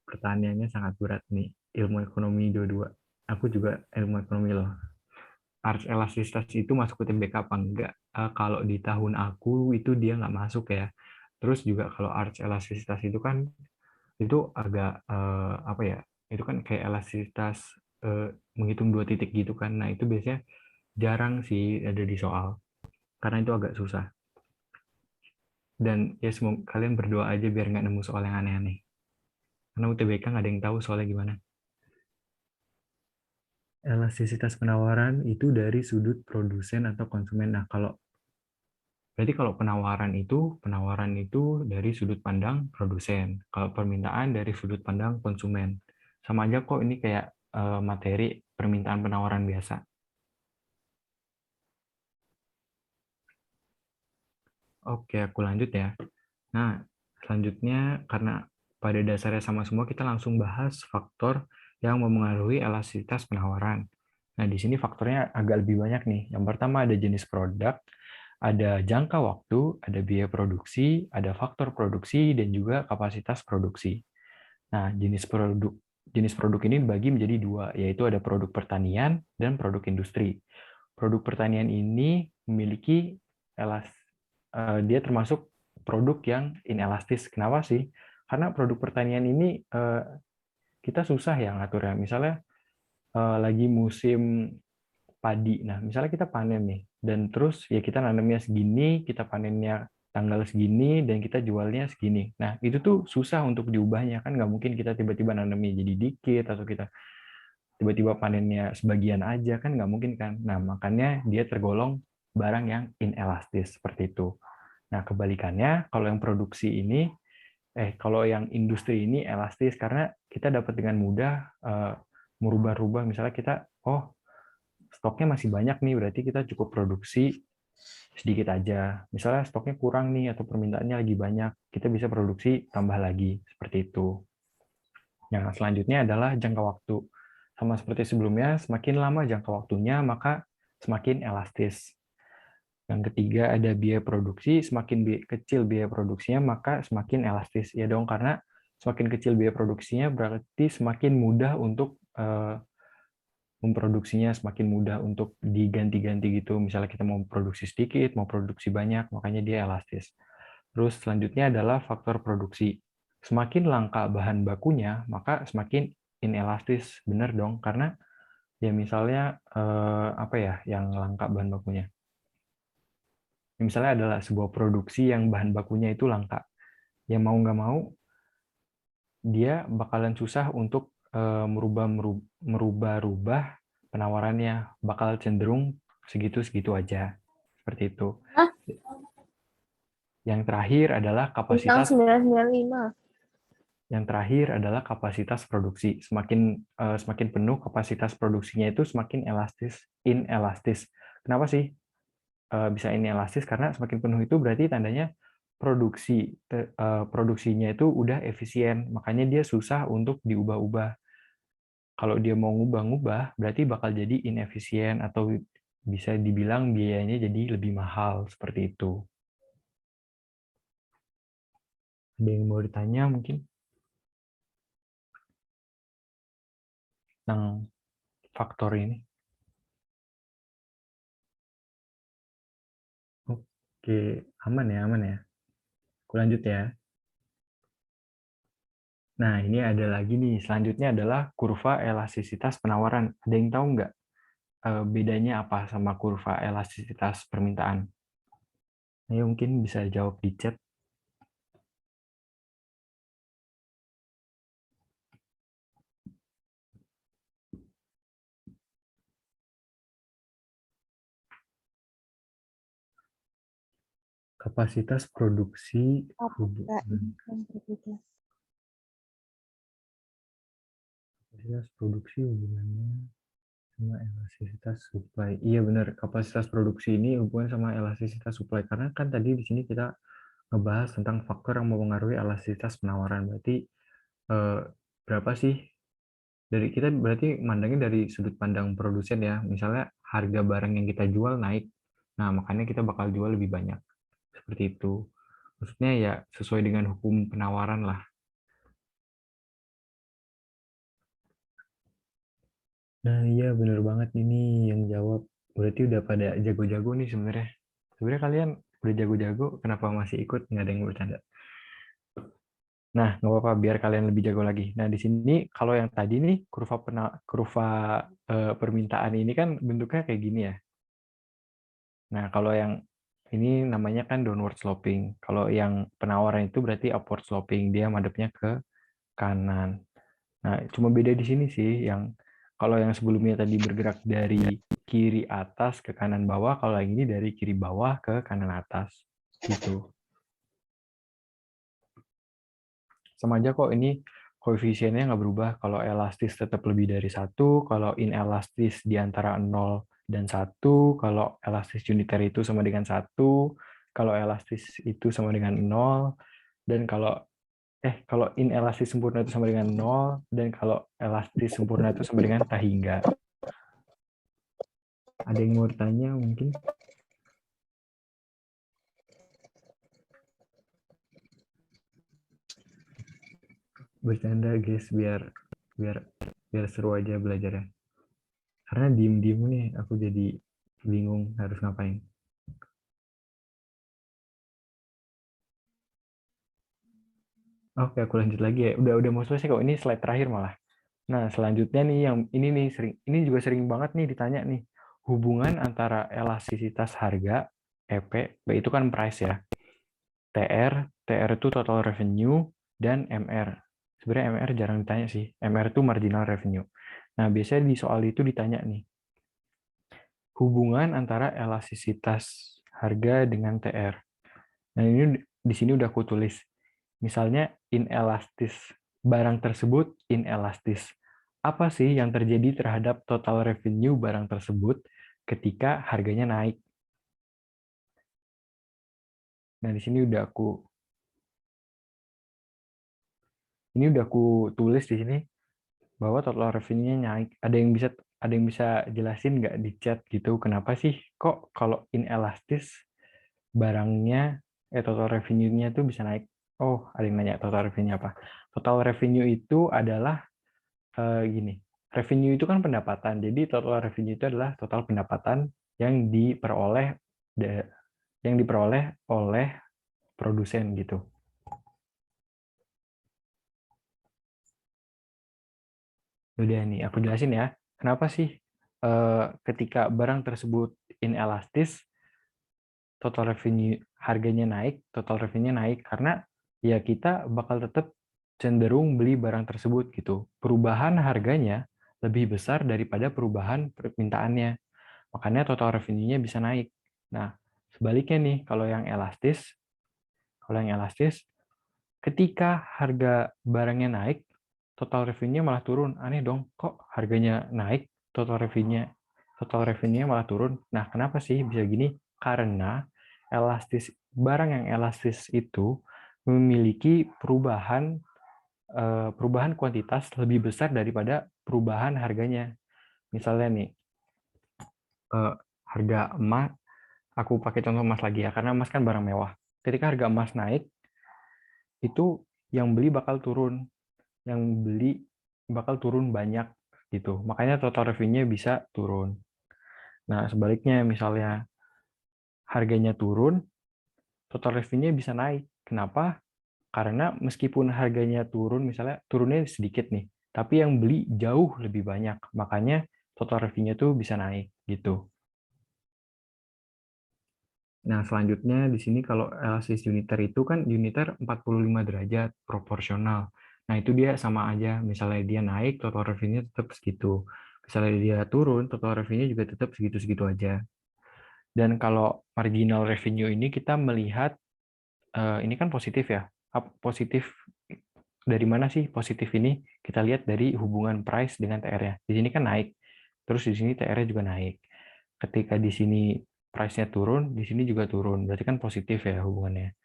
pertanyaannya sangat berat nih. Ilmu ekonomi 22. Aku juga ilmu ekonomi loh. Arts elastisitas itu masuk ke UTBK apa enggak? Kalau di tahun aku itu dia nggak masuk ya. Terus juga kalau arts elastisitas itu kan itu agak apa ya? Itu kan kayak elastisitas menghitung 2 titik gitu kan. Nah, itu biasanya jarang sih ada di soal karena itu agak susah. Dan ya semoga kalian berdoa aja biar nggak nemu soal yang aneh-aneh. Karena UTBK nggak ada yang tahu soalnya gimana. Elastisitas penawaran itu dari sudut produsen atau konsumen. Nah, berarti kalau penawaran itu dari sudut pandang produsen. Kalau permintaan dari sudut pandang konsumen. Sama aja kok, ini kayak materi permintaan penawaran biasa. Oke, aku lanjut ya. Nah, selanjutnya karena pada dasarnya sama semua, kita langsung bahas faktor yang mempengaruhi elastisitas penawaran. Nah, di sini faktornya agak lebih banyak nih. Yang pertama ada jenis produk, ada jangka waktu, ada biaya produksi, ada faktor produksi, dan juga kapasitas produksi. Nah, jenis produk ini dibagi menjadi dua, yaitu ada produk pertanian dan produk industri. Produk pertanian ini memiliki dia termasuk produk yang inelastis. Kenapa sih? Karena produk pertanian ini kita susah ya ngaturnya. Misalnya lagi musim padi. Nah, misalnya kita panen nih, dan terus ya kita nanamnya segini, kita panennya tanggal segini, dan kita jualnya segini. Nah, itu tuh susah untuk diubahnya. Kan nggak mungkin kita tiba-tiba nanamnya jadi dikit, atau kita tiba-tiba panennya sebagian aja, kan nggak mungkin kan. Nah, makanya dia tergolong barang yang inelastis, seperti itu. Nah, kebalikannya, kalau yang produksi ini, kalau yang industri ini elastis, karena kita dapat dengan mudah merubah-rubah. Misalnya kita, stoknya masih banyak nih, berarti kita cukup produksi sedikit aja. Misalnya stoknya kurang nih, atau permintaannya lagi banyak, kita bisa produksi tambah lagi, seperti itu. Yang selanjutnya adalah jangka waktu. Sama seperti sebelumnya, semakin lama jangka waktunya, maka semakin elastis. Yang ketiga ada biaya produksi, semakin kecil biaya produksinya, maka semakin elastis. Ya dong, karena semakin kecil biaya produksinya, berarti semakin mudah untuk memproduksinya, semakin mudah untuk diganti-ganti gitu. Misalnya kita mau produksi sedikit, mau produksi banyak, makanya dia elastis. Terus selanjutnya adalah faktor produksi. Semakin langka bahan bakunya, maka semakin inelastis. Benar dong, karena ya misalnya apa ya yang langka bahan bakunya? Misalnya adalah sebuah produksi yang bahan bakunya itu langka. Ya mau nggak mau, dia bakalan susah untuk merubah-rubah penawarannya, bakal cenderung segitu-segitu aja. Seperti itu. Hah? Yang terakhir adalah Bintang kapasitas 995. Yang terakhir adalah kapasitas produksi. Semakin penuh kapasitas produksinya itu semakin inelastis. Kenapa sih bisa inelastis? Karena semakin penuh itu berarti tandanya produksinya itu udah efisien, makanya dia susah untuk diubah-ubah. Kalau dia mau ngubah-ngubah, berarti bakal jadi inefisien atau bisa dibilang biayanya jadi lebih mahal, seperti itu. Ada yang mau ditanya mungkin tentang faktor ini? Oke, aman ya, aman ya. Aku lanjut ya. Nah, ini ada lagi nih. Selanjutnya adalah kurva elastisitas penawaran. Ada yang tahu nggak bedanya apa sama kurva elastisitas permintaan? Ayo mungkin bisa jawab di chat. Kapasitas produksi hubungannya sama elastisitas supply. Iya benar, kapasitas produksi ini hubungan sama elastisitas supply. Karena kan tadi di sini kita ngebahas tentang faktor yang mempengaruhi elastisitas penawaran. Berarti berapa sih? Dari kita berarti mandangnya dari sudut pandang produsen ya. Misalnya harga barang yang kita jual naik. Nah, makanya kita bakal jual lebih banyak. Seperti itu. Maksudnya ya sesuai dengan hukum penawaran lah. Nah iya bener banget ini yang jawab. Berarti udah pada jago-jago nih sebenarnya. Sebenarnya kalian udah jago-jago, kenapa masih ikut? Nggak ada yang bercanda. Nah, nggak apa-apa, biar kalian lebih jago lagi. Nah, di sini kalau yang tadi nih, kurva permintaan ini kan bentuknya kayak gini ya. Nah, kalau yang ini namanya kan downward sloping. Kalau yang penawaran itu berarti upward sloping. Dia madepnya ke kanan. Nah, cuma beda di sini sih, yang kalau yang sebelumnya tadi bergerak dari kiri atas ke kanan bawah, kalau yang ini dari kiri bawah ke kanan atas. Gitu. Sama aja kok, ini koefisiennya nggak berubah. Kalau elastis tetap lebih dari 1, kalau inelastis di antara 0 dan 1, kalau elastis unitary itu sama dengan 1, kalau elastis itu sama dengan 0, dan kalau inelastis sempurna itu sama dengan 0, dan kalau elastis sempurna itu sama dengan tak hingga. Ada yang mau bertanya mungkin? Bercanda guys, biar seru aja belajarnya. Karena diem-diem nih aku jadi bingung harus ngapain. Oke, aku lanjut lagi ya. Udah mau selesai kok. Ini slide terakhir malah. Nah, selanjutnya nih yang ini juga sering banget nih ditanya nih. Hubungan antara elastisitas harga EP, itu kan price ya. TR itu total revenue, dan MR. Sebenarnya MR jarang ditanya sih. MR itu marginal revenue. Nah, biasanya di soal itu ditanya nih. Hubungan antara elastisitas harga dengan TR. Nah, ini di sini udah aku tulis. Misalnya inelastis. Barang tersebut inelastis. Apa sih yang terjadi terhadap total revenue barang tersebut ketika harganya naik? Nah, di sini udah aku tulis di sini bahwa total revenue-nya naik. Ada yang bisa jelasin nggak di chat gitu? Kenapa sih kok kalau inelastis barangnya total revenue-nya tuh bisa naik? Oh, ada yang nanya total revenue apa? Total revenue itu adalah gini. Revenue itu kan pendapatan. Jadi total revenue itu adalah total pendapatan yang diperoleh oleh produsen gitu. Udah nih, aku jelasin ya. Kenapa sih ketika barang tersebut inelastis, total revenue harganya naik, total revenue naik karena ya kita bakal tetap cenderung beli barang tersebut gitu. Perubahan harganya lebih besar daripada perubahan permintaannya. Makanya total revenue-nya bisa naik. Nah, sebaliknya nih, kalau yang elastis, ketika harga barangnya naik, total revenue malah turun. Aneh dong, kok harganya naik, total revenue malah turun. Nah, kenapa sih bisa gini? Karena barang yang elastis itu memiliki perubahan kuantitas lebih besar daripada perubahan harganya. Misalnya nih, harga emas, aku pakai contoh emas lagi ya, karena emas kan barang mewah. Ketika harga emas naik, itu yang beli bakal turun. Yang beli bakal turun banyak gitu. Makanya total revenue-nya bisa turun. Nah, sebaliknya misalnya harganya turun, total revenue bisa naik. Kenapa? Karena meskipun harganya turun, misalnya turunnya sedikit nih, tapi yang beli jauh lebih banyak. Makanya total revenue tuh bisa naik gitu. Nah, selanjutnya di sini kalau elastis uniter itu kan uniter 45 derajat proporsional. Nah, itu dia sama aja. Misalnya dia naik, total revenue tetap segitu. Misalnya dia turun, total revenue juga tetap segitu-segitu aja. Dan kalau marginal revenue ini kita melihat, ini kan positif ya. Positif dari mana sih positif ini? Kita lihat dari hubungan price dengan TR-nya. Di sini kan naik. Terus di sini TR-nya juga naik. Ketika di sini price-nya turun, di sini juga turun. Berarti kan positif ya hubungannya.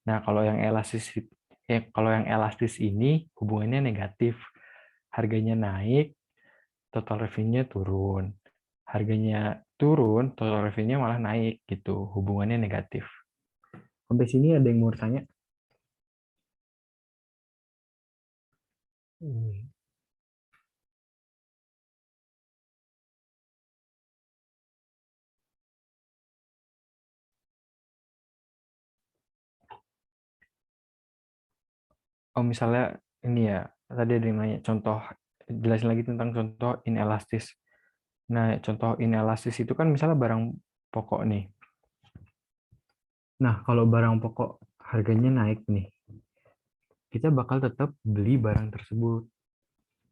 Nah, kalau yang elastis ini hubungannya negatif. Harganya naik, total revenue turun. Harganya turun, total revenue malah naik gitu. Hubungannya negatif. Sampai sini ada yang mau bertanya? Oh, misalnya ini ya, tadi ada yang nanya, contoh, jelasin lagi tentang contoh inelastis. Nah, contoh inelastis itu kan misalnya barang pokok nih. Nah, kalau barang pokok harganya naik nih, kita bakal tetap beli barang tersebut.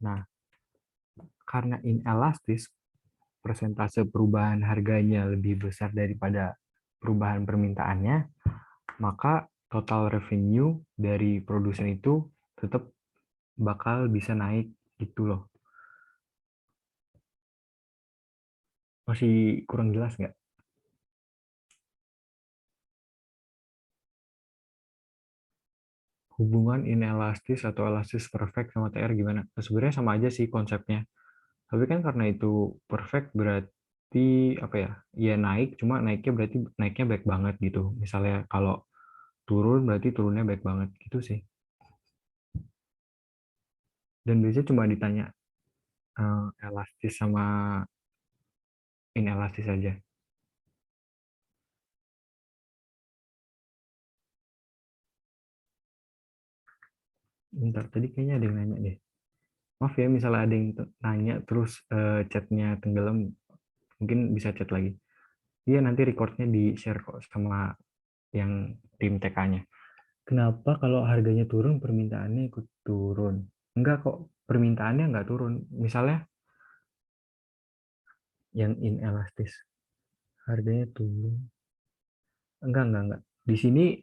Nah, karena inelastis, persentase perubahan harganya lebih besar daripada perubahan permintaannya, maka total revenue dari produsen itu tetap bakal bisa naik gitu loh. Masih kurang jelas nggak? Hubungan inelastis atau elastis perfect sama TR gimana? Sebenarnya sama aja sih konsepnya. Tapi kan karena itu perfect berarti apa ya? Ya naik, cuma naiknya berarti naiknya baik banget gitu. Misalnya kalau turun berarti turunnya baik banget gitu sih. Dan biasanya cuma ditanya elastis sama inelastis aja. Bentar, tadi kayaknya ada yang nanya deh. Maaf ya, misalnya ada yang nanya terus chatnya tenggelam, mungkin bisa chat lagi. Iya, nanti recordnya di-share kok sama yang tim TK-nya. Kenapa kalau harganya turun, permintaannya ikut turun? Enggak kok, permintaannya enggak turun. Misalnya yang inelastis, harganya turun. Enggak. Di sini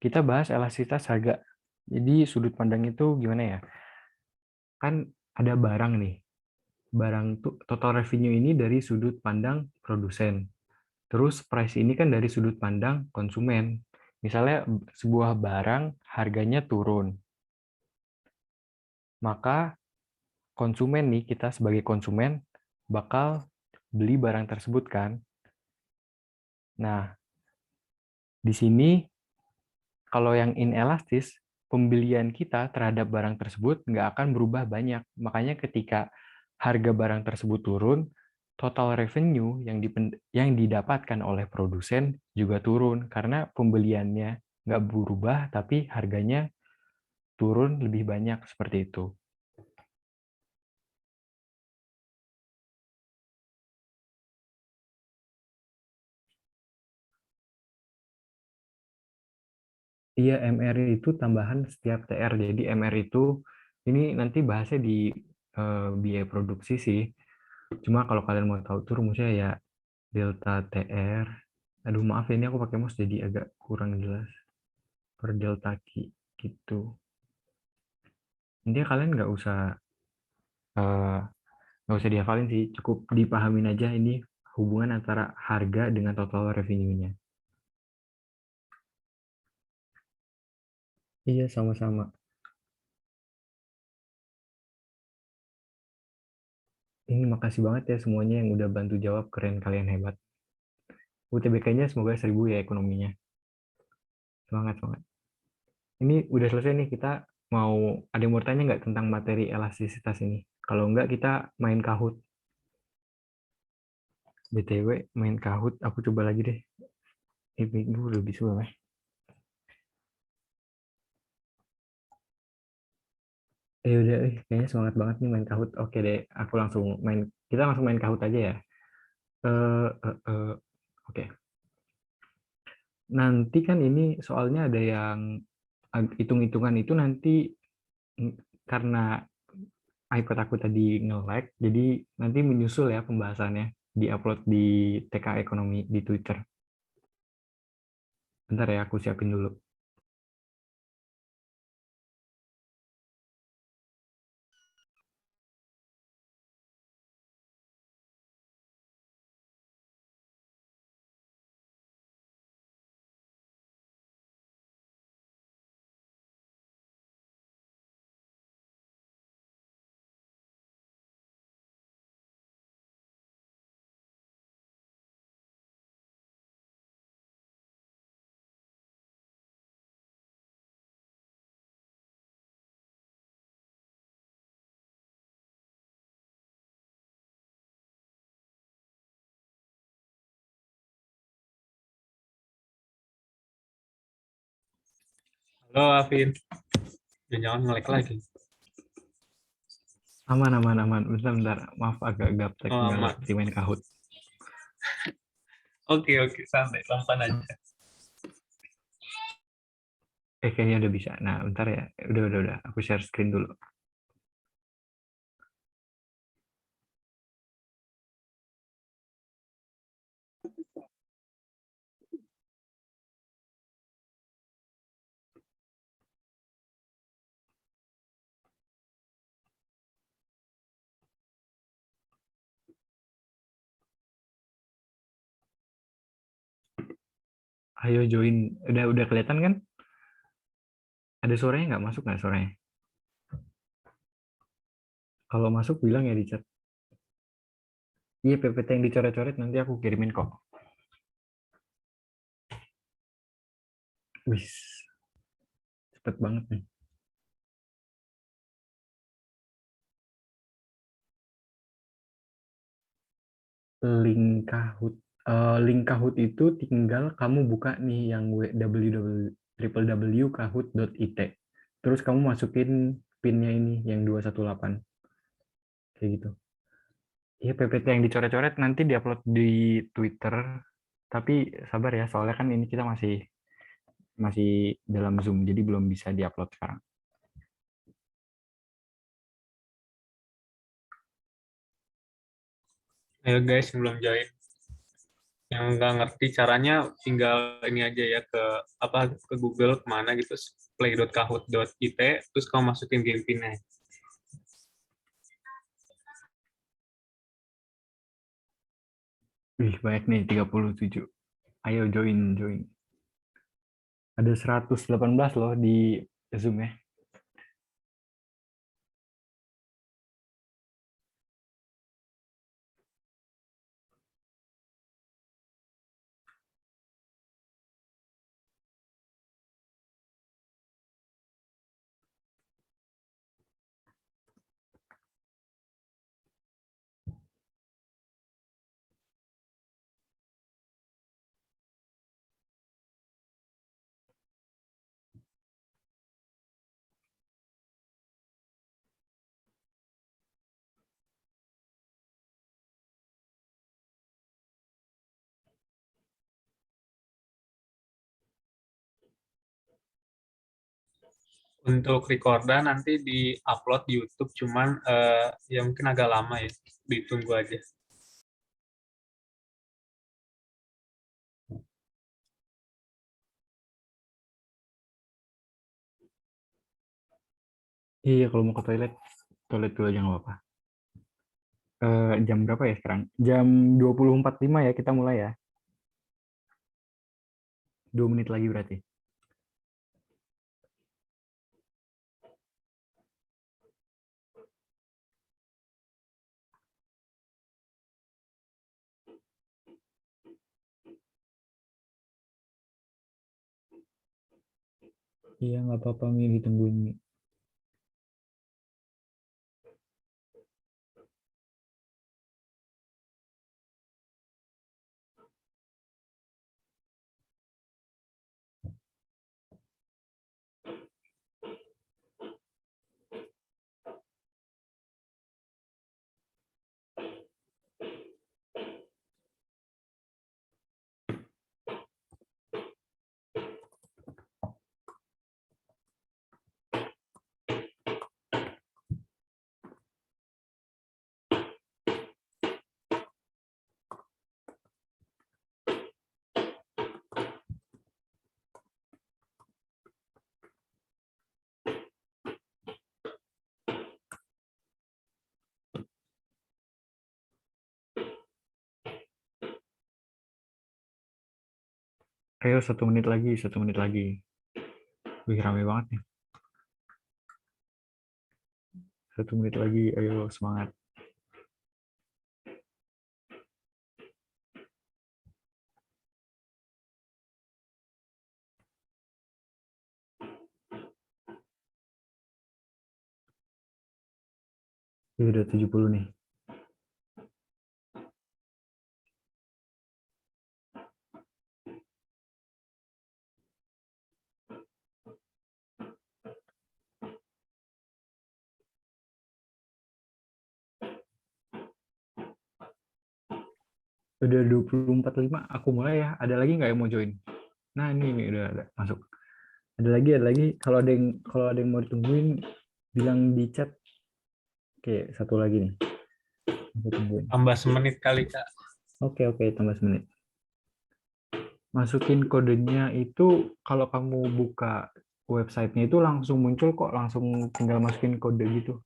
kita bahas elastisitas harga. Jadi sudut pandang itu gimana ya? Kan ada barang nih. Barang tuh total revenue ini dari sudut pandang produsen. Terus price ini kan dari sudut pandang konsumen. Misalnya sebuah barang harganya turun. Maka konsumen nih, kita sebagai konsumen bakal beli barang tersebut kan. Nah, di sini kalau yang inelastis, pembelian kita terhadap barang tersebut nggak akan berubah banyak. Makanya ketika harga barang tersebut turun, total revenue yang didapatkan oleh produsen juga turun karena pembeliannya nggak berubah, tapi harganya turun lebih banyak seperti itu. Iya, MR itu tambahan setiap TR. Jadi MR itu ini nanti bahasnya di biaya produksi sih. Cuma kalau kalian mau tahu tuh rumusnya ya delta TR. Aduh maaf ya, ini aku pakai mouse jadi agak kurang jelas. Per delta Q gitu. Intinya kalian eh, nggak usah dihafalin sih, cukup dipahamin aja ini hubungan antara harga dengan total revenue-nya. Iya, sama-sama. Ini makasih banget ya semuanya yang udah bantu jawab, keren, kalian hebat. UTBK-nya semoga 1000 ya ekonominya. Semangat, semangat. Ini udah selesai nih, kita ada yang mau tanya nggak tentang materi elastisitas ini? Kalau nggak, kita main Kahoot. BTW, main Kahoot, aku coba lagi deh. Ini udah bisa, Udah, kayaknya semangat banget nih main Kahoot. Oke deh, aku langsung main. Kita langsung main Kahoot aja ya. Oke. Nanti kan ini soalnya ada yang hitung-hitungan itu nanti mm, karena iPad aku tadi nge-lag, jadi nanti menyusul ya pembahasannya, di-upload di TK Ekonomi di Twitter. Bentar ya, aku siapin dulu. Halo, Afin. Jangan nge-lag lagi. Aman, aman, aman. Bentar, bentar. Maaf, agak gaptek Oh, aman. di main Kahoot. Oke, santai. Pelan aja. Kayaknya udah bisa. Nah, bentar ya. Udah. Aku share screen dulu. Ayo join. Udah kelihatan kan? Ada suaranya nggak? Masuk nggak suaranya? Kalau masuk bilang ya di chat. Iya, PPT yang dicoret-coret nanti aku kirimin kok. Wis, cepet banget nih. Link Kahoot. Link Kahoot itu tinggal kamu buka nih yang www.kahoot.it. Terus kamu masukin pinnya ini yang 218. Kayak gitu. Iya, PPT yang dicoret-coret nanti diupload di Twitter. Tapi sabar ya, soalnya kan ini kita masih masih dalam Zoom, jadi belum bisa diupload sekarang. Ayo guys, yang belum join. Yang nggak ngerti caranya, tinggal ini aja ya ke ke Google kemana gitu, play.kahoot.it, terus kamu masukin game pinnya. Wih, banyak nih, 37. Ayo join. Ada 118 loh di Zoom ya. Untuk recordan nanti di-upload di YouTube, cuman ya mungkin agak lama ya, ditunggu aja. Iya, kalau mau ke toilet dulu aja nggak apa-apa. Jam berapa ya sekarang? Jam 20.45 ya, kita mulai ya. 2 menit lagi berarti. Iya, nggak apa-apa, Mi, ditungguin, Mi. Ayo 1 menit lagi, 1 menit lagi. Wih, rame banget nih. 1 menit lagi, ayo semangat. Udah 70 nih. Udah 24.5, aku mulai ya. Ada lagi nggak yang mau join? Nah, ini udah ada masuk. Ada lagi. Kalau ada yang mau ditungguin, bilang di chat. Oke, satu lagi nih. Aku tungguin. Tambah semenit kali, Kak. Oke, tambah 1 menit. Masukin kodenya itu kalau kamu buka websitenya itu langsung muncul kok, langsung tinggal masukin kode gitu.